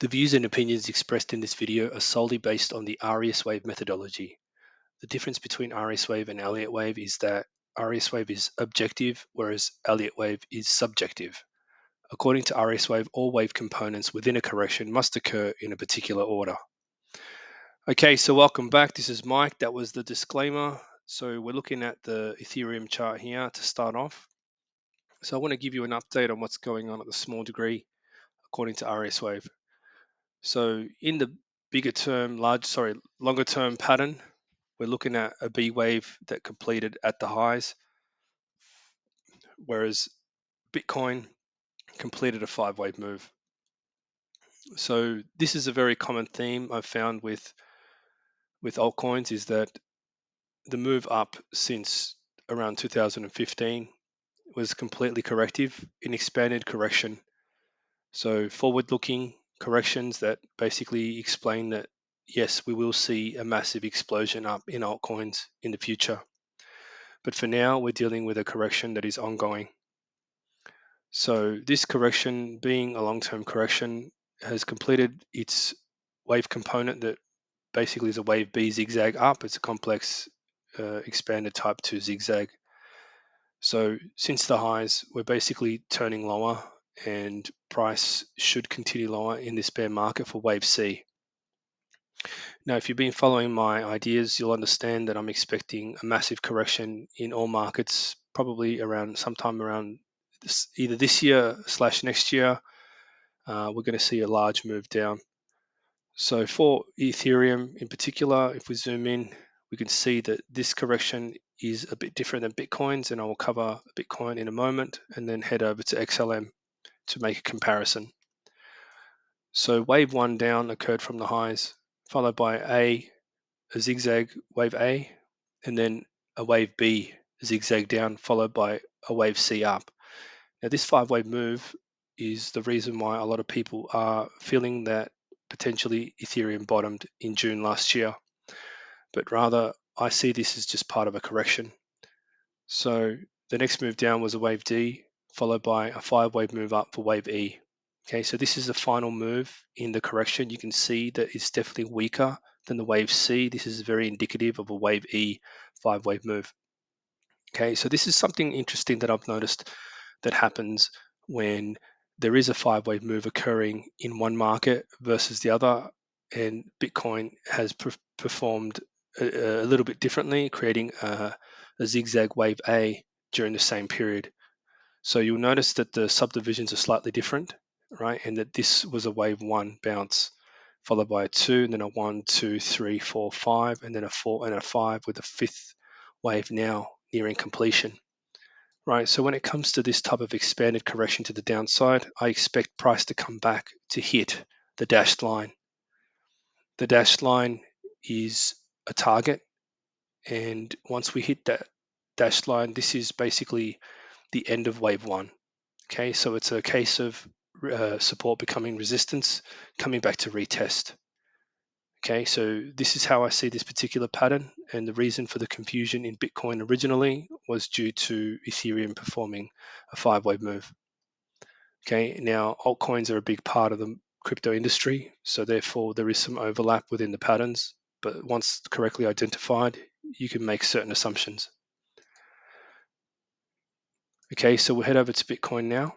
The views and opinions expressed in this video are solely based on the AriasWave methodology. The difference between AriasWave and Elliott Wave is that AriasWave is objective, whereas Elliott Wave is subjective. According to AriasWave, all wave components within a correction must occur in a particular order. Okay, so welcome back. This is Mike. That was the disclaimer. So we're looking at the Ethereum chart here to start off. So I want to give you an update on what's going on at the small degree according to AriasWave. So in the longer term pattern, we're looking at a B wave that completed at the highs, whereas Bitcoin completed a 5-wave move. So this is a very common theme I've found with altcoins, is that the move up since around 2015 was completely corrective in expanded correction. So forward-looking corrections that basically explain that, yes, we will see a massive explosion up in altcoins in the future. But for now, we're dealing with a correction that is ongoing. So this correction, being a long-term correction, has completed its wave component that basically is a wave B zigzag up. It's a complex expanded type 2 zigzag. So since the highs, we're basically turning lower, and price should continue lower in this bear market for wave C. Now, if you've been following my ideas, you'll understand that I'm expecting a massive correction in all markets, probably sometime around either this year / next year. We're going to see a large move down. So for Ethereum in particular, if we zoom in, we can see that this correction is a bit different than Bitcoin's, and I will cover Bitcoin in a moment and then head over to XLM to make a comparison. So wave 1 down occurred from the highs, followed by a zigzag wave A, and then a wave B zigzag down, followed by a wave C up. Now this 5-wave move is the reason why a lot of people are feeling that potentially Ethereum bottomed in June last year, but rather I see this as just part of a correction. So the next move down was a wave D, followed by a 5-wave move up for wave E. Okay, so this is the final move in the correction. You can see that it's definitely weaker than the wave C. This is very indicative of a wave E 5-wave move. Okay, so this is something interesting that I've noticed that happens when there is a 5-wave move occurring in one market versus the other, and Bitcoin has performed a little bit differently, creating a zigzag wave A during the same period. So you'll notice that the subdivisions are slightly different, right? And that this was a wave 1 bounce, followed by a 2, and then a 1, 2, 3, 4, 5, and then a 4 and a 5, with a 5th wave now nearing completion, right? So when it comes to this type of expanded correction to the downside, I expect price to come back to hit the dashed line. The dashed line is a target, and once we hit that dashed line, this is basically the end of wave 1. Okay, so it's a case of support becoming resistance, coming back to retest. Okay, so this is how I see this particular pattern, and the reason for the confusion in Bitcoin originally was due to Ethereum performing a 5-wave move. Okay, now altcoins are a big part of the crypto industry, so therefore there is some overlap within the patterns, but once correctly identified, you can make certain assumptions. Okay, so we'll head over to Bitcoin now.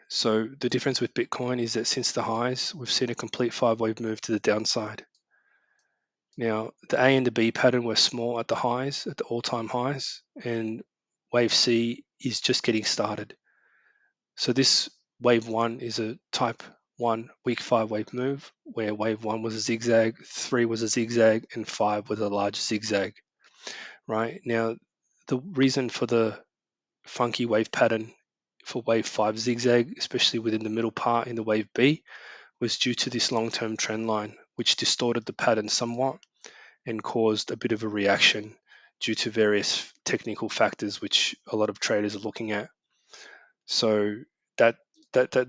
So the difference with Bitcoin is that since the highs, we've seen a complete 5-wave move to the downside. Now, the A and the B pattern were small at the highs, at the all-time highs, and wave C is just getting started. So this wave 1 is a type 1 weak 5-wave move, where wave 1 was a zigzag, 3 was a zigzag, and 5 was a large zigzag, right? Now, the reason for the funky wave pattern for wave 5 zigzag, especially within the middle part in the wave B, was due to this long-term trend line, which distorted the pattern somewhat and caused a bit of a reaction due to various technical factors which a lot of traders are looking at. So that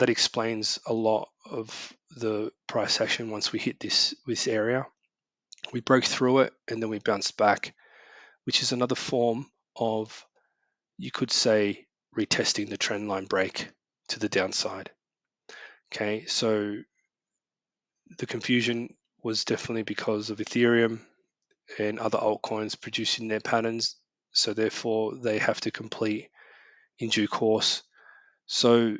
explains a lot of the price action once we hit this area. We broke through it and then we bounced back, which is another form of, you could say, retesting the trend line break to the downside. Okay, so the confusion was definitely because of Ethereum and other altcoins producing their patterns. So therefore, they have to complete in due course. So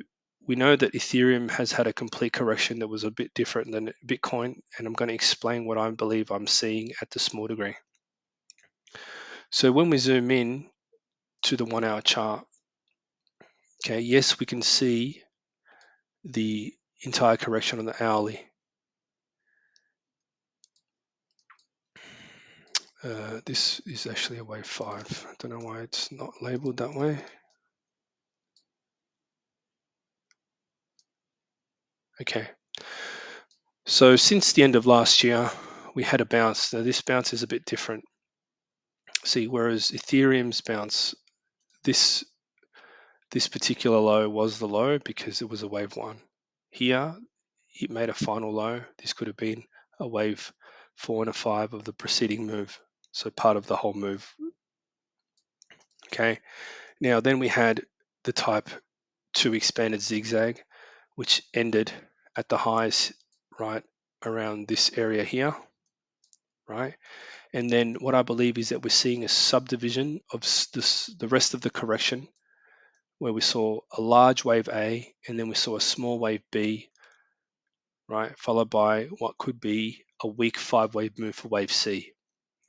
we know that Ethereum has had a complete correction that was a bit different than Bitcoin, and I'm going to explain what I believe I'm seeing at the small degree. So when we zoom in to the 1 hour chart, okay, yes, we can see the entire correction on the hourly. This is actually a wave 5. I don't know why it's not labeled that way. Okay. So since the end of last year, we had a bounce. Now this bounce is a bit different. See, whereas Ethereum's bounce, this particular low was the low because it was a wave 1. Here, it made a final low. This could have been a wave 4 and a 5 of the preceding move. So part of the whole move. Okay. Now then we had the type 2 expanded zigzag, which ended at the highs right around this area here, right? And then what I believe is that we're seeing a subdivision of the rest of the correction, where we saw a large wave A and then we saw a small wave B, right? Followed by what could be a weak 5-wave move for wave C,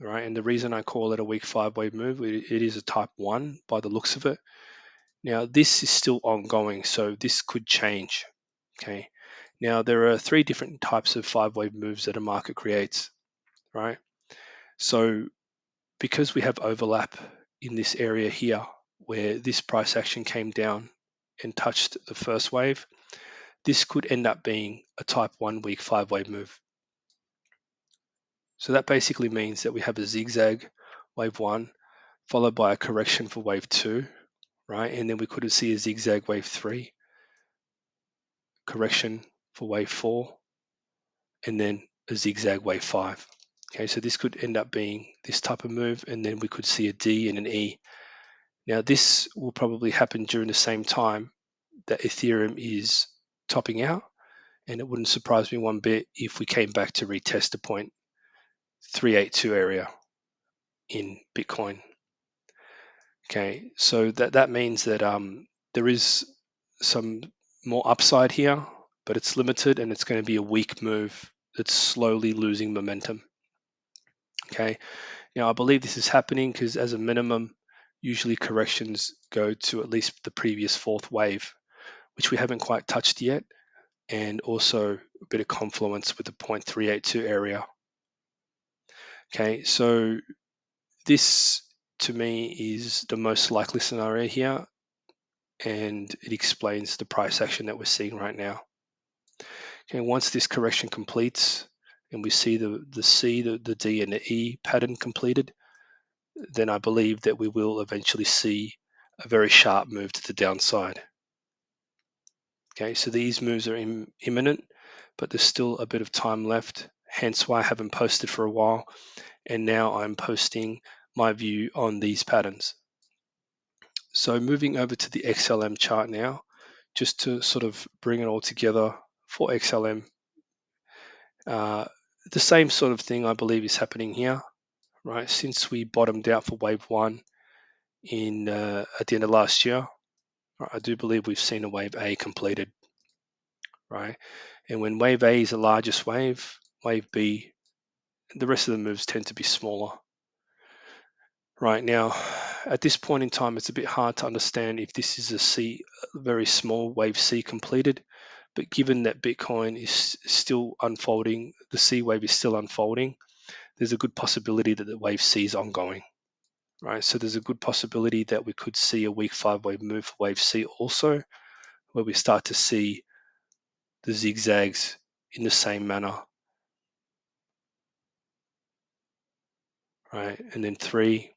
right? And the reason I call it a weak 5-wave move, it is a type 1 by the looks of it. Now, this is still ongoing, so this could change, okay? Now, there are 3 different types of 5-wave moves that a market creates, right? So because we have overlap in this area here, where this price action came down and touched the first wave, this could end up being a type 1 weak 5-wave move. So that basically means that we have a zigzag wave 1 followed by a correction for wave 2, right? And then we could see a zigzag wave 3, correction for wave 4, and then a zigzag wave 5. Okay, so this could end up being this type of move, and then we could see a D and an E. Now this will probably happen during the same time that Ethereum is topping out, and it wouldn't surprise me one bit if we came back to retest the 0.382 area in Bitcoin. Okay, so that means that there is some more upside here, but it's limited and it's going to be a weak move that's slowly losing momentum. Okay, now I believe this is happening because as a minimum, usually corrections go to at least the previous 4th wave, which we haven't quite touched yet, and also a bit of confluence with the 0.382 area. Okay, so this to me is the most likely scenario here, and it explains the price action that we're seeing right now. Okay, once this correction completes and we see the C, the D, and the E pattern completed, then I believe that we will eventually see a very sharp move to the downside. Okay, so these moves are imminent, but there's still a bit of time left, hence why I haven't posted for a while, and now I'm posting my view on these patterns. So moving over to the XLM chart now, just to sort of bring it all together for XLM. The same sort of thing I believe is happening here, right? Since we bottomed out for wave 1 in at the end of last year, right, I do believe we've seen a wave A completed, right? And when wave A is the largest wave, wave B, the rest of the moves tend to be smaller. Right now, at this point in time, it's a bit hard to understand if this is a very small wave C completed, but given that Bitcoin is still unfolding, the C wave is still unfolding, there's a good possibility that the wave C is ongoing, right? So there's a good possibility that we could see a weak 5-wave move for wave C also, where we start to see the zigzags in the same manner, right? And then 3,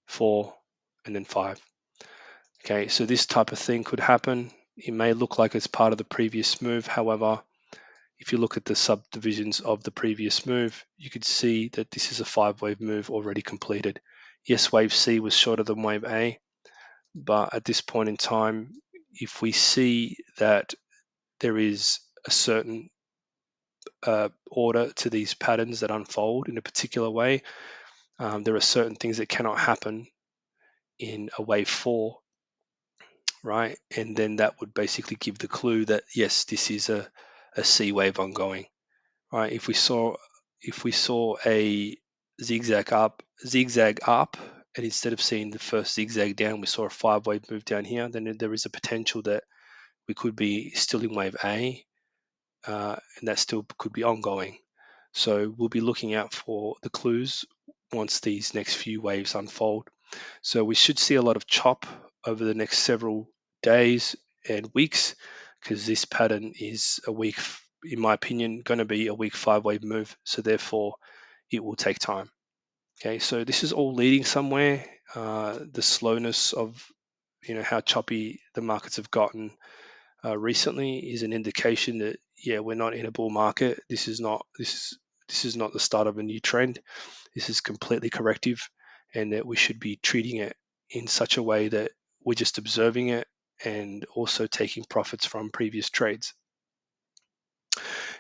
4, and then 5. Okay, so this type of thing could happen. It may look like it's part of the previous move. However, if you look at the subdivisions of the previous move, you could see that this is a 5-wave move already completed. Yes, wave C was shorter than wave A, but at this point in time, if we see that there is a certain order to these patterns that unfold in a particular way, there are certain things that cannot happen in a wave 4, right? And then that would basically give the clue that yes, this is a C wave ongoing, right? If we saw a zigzag up, and instead of seeing the first zigzag down, we saw a 5-wave move down here, then there is a potential that we could be still in wave A, and that still could be ongoing. So we'll be looking out for the clues once these next few waves unfold. So we should see a lot of chop over the next several days and weeks, because this pattern is in my opinion, going to be a weak 5-wave move. So therefore, it will take time. Okay, so this is all leading somewhere. The slowness of how choppy the markets have gotten recently is an indication that we're not in a bull market. This is not the start of a new trend. This is completely corrective, and that we should be treating it in such a way that we're just observing it and also taking profits from previous trades.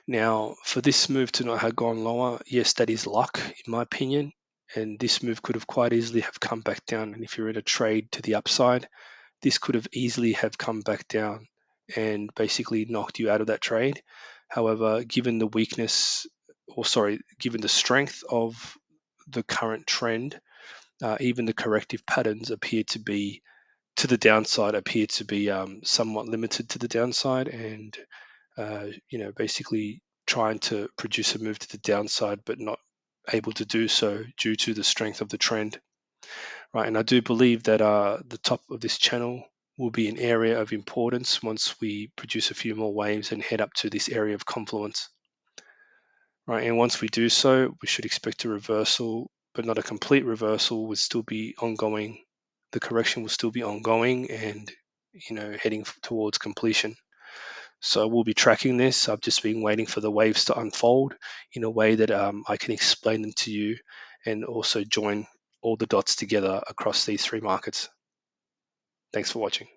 Now, for this move to not have gone lower, yes, that is luck in my opinion, and this move could have quite easily have come back down. And if you're in a trade to the upside, this could have easily have come back down and basically knocked you out of that trade. However, given the strength of the current trend, even the corrective patterns appear to be to the downside, appear to be somewhat limited to the downside, and basically trying to produce a move to the downside, but not able to do so due to the strength of the trend. Right, and I do believe that the top of this channel will be an area of importance once we produce a few more waves and head up to this area of confluence. Right, and once we do so, we should expect a reversal, but not a complete reversal. Would still be ongoing. The correction will still be ongoing, and heading towards completion. So we'll be tracking this. I've just been waiting for the waves to unfold in a way that I can explain them to you, and also join all the dots together across these three markets. Thanks for watching.